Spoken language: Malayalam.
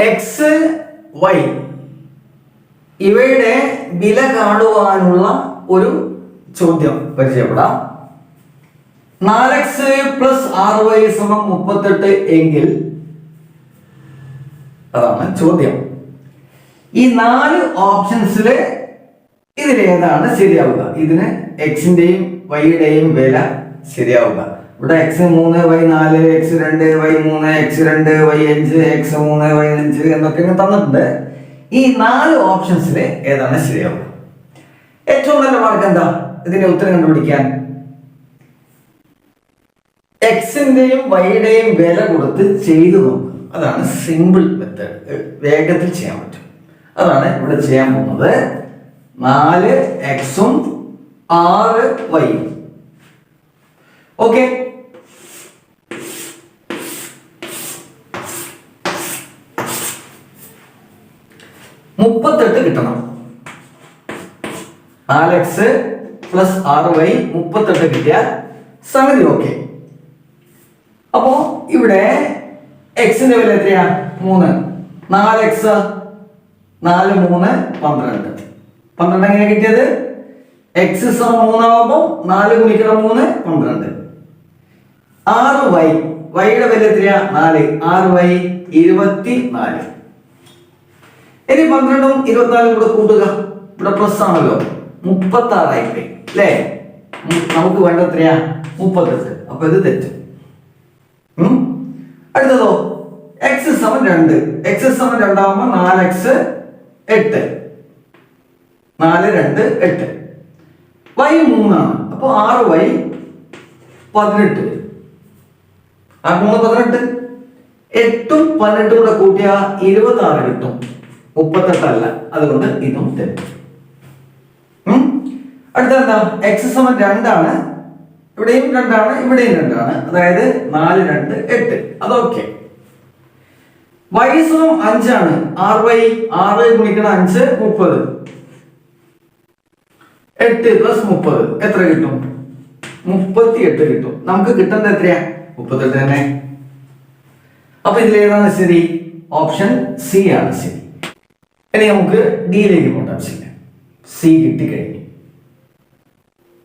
എക്സ് വൈ ഇവയുടെ വില കാണുവാനുള്ള ഒരു ചോദ്യം പരിചയപ്പെടാം. 4x + 6y = 38 എങ്കിൽ അതാണ് ചോദ്യം. ഈ 4 ഓപ്ഷൻസില് ഇതിലേതാണ് ശരിയാവുക? ഇതിന് എക്സിന്റെയും വൈയുടെയും വില ശരിയാവുക. ഇവിടെ x3, y4, x2, y3, x2, y5, x3, y5 എന്നൊക്കെ തന്നിട്ടുണ്ട്. ഈ 4 ഓപ്ഷൻസിൽ ഏതാണ് ശരിയാവുക? ഏറ്റവും നല്ല മാർഗം എന്താ ഇതിന്റെ ഉത്തരം കണ്ടുപിടിക്കാൻ? എക്സിന്റെയും വൈയുടെയും വില കൊടുത്ത് ചെയ്തു നോക്കുക. അതാണ് സിമ്പിൾ മെത്തേഡ്, വേഗത്തിൽ ചെയ്യാൻ പറ്റും. അതാണ് ഇവിടെ ചെയ്യാൻ പോകുന്നത്. 4x ഉം 6y. ഓക്കെ, മുപ്പത്തെട്ട് കിട്ടണം. 4x + 6y 38 കിട്ടിയാൽ സംഗതി ഓക്കെ. അപ്പോ ഇവിടെ എക്സിന്റെ വില എത്രയാ? 3. 4x 4 3 12. 12 എങ്ങനെ കിട്ടിയത്? x 3 ആവുമ്പോൾ 4 ഗുണിക്കണം 3 12. 6y വൈയുടെ വില എത്രയാ? 4. 6y 24. ഇനി 12 ഉം 24 കൂടെ കൂട്ടുക. ഇവിടെ പ്ലസ് ആണല്ലോ, 36 ആയിപ്പോയി അല്ലേ? നമുക്ക് വേണ്ട എത്രയാ? 38. അപ്പൊ ഇത് തെറ്റും. അടുത്തതോ x 2. x 2 ആവുമ്പോൾ 4x 8. 4 2 8. y 3 ആണ്. അപ്പൊ 6y 18. 3 18. 8 ഉം 18 കൂടെ കൂട്ടിയ 26 കിട്ടും, 38 അല്ല. അതുകൊണ്ട് ഇതും തെറ്റും. അടുത്തെന്താ? x 2 ആണ്. ഇവിടെയും 2 ആണ്, ഇവിടെയും 2 ആണ്. അതായത് 4 2 8. അതൊക്കെ. y 5 ആണ്. 6 ഗുണിക്കണം 5 30. 8 + 30 എത്ര കിട്ടും? 38 കിട്ടും. നമുക്ക് കിട്ടുന്നത് എത്രയാ? 38 തന്നെ. അപ്പൊ ഇതിലേതാണ് ശരി? ഓപ്ഷൻ സി ആണ് ശരി. ഇനി നമുക്ക് ഡിയിലേക്ക് പോകേണ്ട ആവശ്യമില്ല. സി കിട്ടിക്കഴിഞ്ഞു.